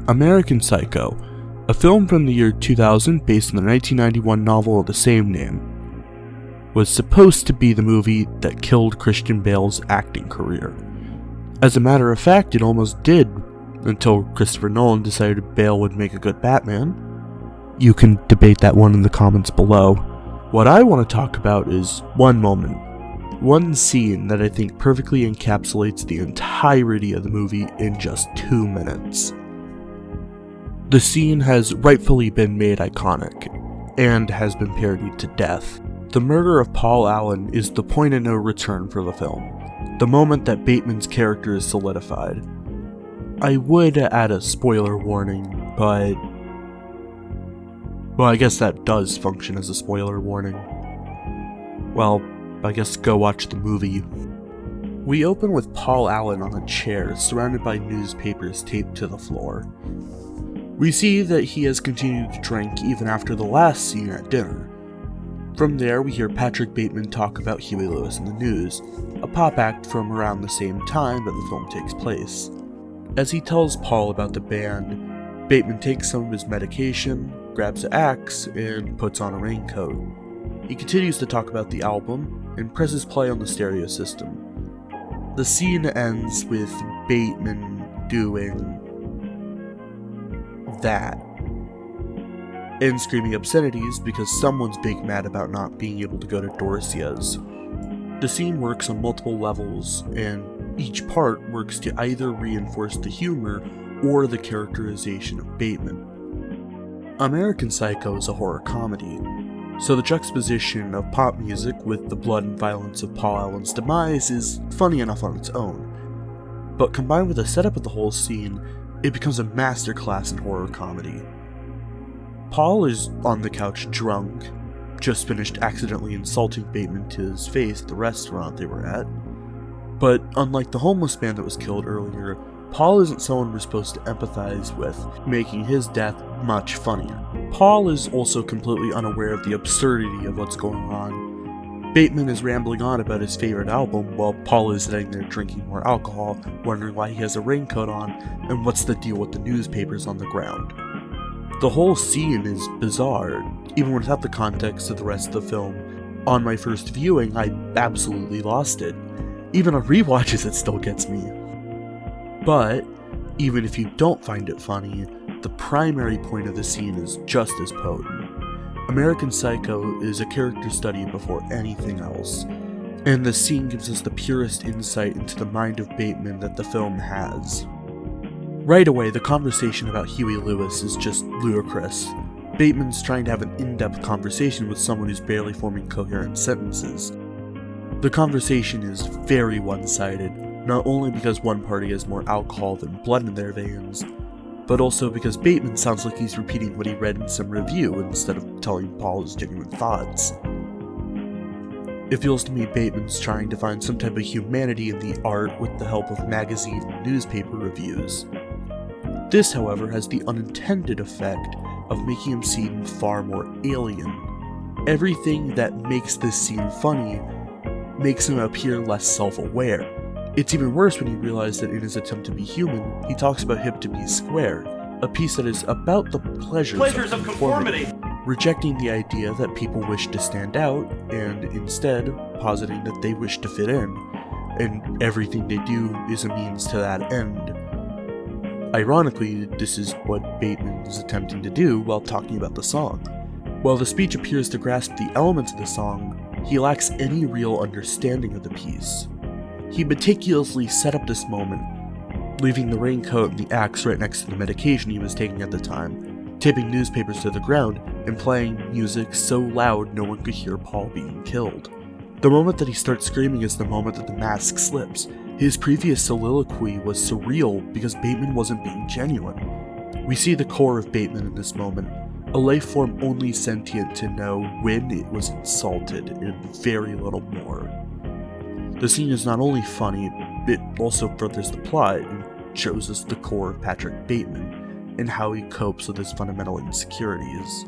American Psycho, a film from the year 2000 based on the 1991 novel of the same name, was supposed to be the movie that killed Christian Bale's acting career. As a matter of fact, it almost did, until Christopher Nolan decided Bale would make a good Batman. You can debate that one in the comments below. What I want to talk about is one moment, one scene that I think perfectly encapsulates the entirety of the movie in just 2 minutes. The scene has rightfully been made iconic, and has been parodied to death. The murder of Paul Allen is the point of no return for the film, the moment that Bateman's character is solidified. I would add a spoiler warning, but... well, I guess that does function as a spoiler warning. Well, I guess go watch the movie. We open with Paul Allen on a chair, surrounded by newspapers taped to the floor. We see that he has continued to drink even after the last scene at dinner. From there, we hear Patrick Bateman talk about Huey Lewis in the News, a pop act from around the same time that the film takes place. As he tells Paul about the band, Bateman takes some of his medication, grabs an axe, and puts on a raincoat. He continues to talk about the album, and presses play on the stereo system. The scene ends with Bateman doing that, and screaming obscenities because someone's big mad about not being able to go to Dorcia's. The scene works on multiple levels, and each part works to either reinforce the humor or the characterization of Bateman. American Psycho is a horror comedy, so the juxtaposition of pop music with the blood and violence of Paul Allen's demise is funny enough on its own, but combined with the setup of the whole scene, it becomes a masterclass in horror comedy. Paul is on the couch drunk, just finished accidentally insulting Bateman to his face at the restaurant they were at. But unlike the homeless man that was killed earlier, Paul isn't someone we're supposed to empathize with, making his death much funnier. Paul is also completely unaware of the absurdity of what's going on. Bateman is rambling on about his favorite album while Paul is sitting there drinking more alcohol, wondering why he has a raincoat on, and what's the deal with the newspapers on the ground. The whole scene is bizarre, even without the context of the rest of the film. On my first viewing, I absolutely lost it. Even on rewatches, it still gets me. But, even if you don't find it funny, the primary point of the scene is just as potent. American Psycho is a character study before anything else, and the scene gives us the purest insight into the mind of Bateman that the film has. Right away, the conversation about Huey Lewis is just ludicrous. Bateman's trying to have an in-depth conversation with someone who's barely forming coherent sentences. The conversation is very one-sided, not only because one party has more alcohol than blood in their veins, but also because Bateman sounds like he's repeating what he read in some review instead of telling Paul his genuine thoughts. It feels to me Bateman's trying to find some type of humanity in the art with the help of magazine and newspaper reviews. This, however, has the unintended effect of making him seem far more alien. Everything that makes this scene funny makes him appear less self-aware. It's even worse when you realize that in his attempt to be human, he talks about him to be square, a piece that is about the pleasures of conformity, rejecting the idea that people wish to stand out, and instead positing that they wish to fit in, and everything they do is a means to that end. Ironically, this is what Bateman is attempting to do while talking about the song. While the speech appears to grasp the elements of the song, he lacks any real understanding of the piece. He meticulously set up this moment, leaving the raincoat and the axe right next to the medication he was taking at the time, taping newspapers to the ground, and playing music so loud no one could hear Paul being killed. The moment that he starts screaming is the moment that the mask slips. His previous soliloquy was surreal because Bateman wasn't being genuine. We see the core of Bateman in this moment, a life form only sentient to know when it was insulted, and very little more. The scene is not only funny, it also furthers the plot and shows us the core of Patrick Bateman and how he copes with his fundamental insecurities.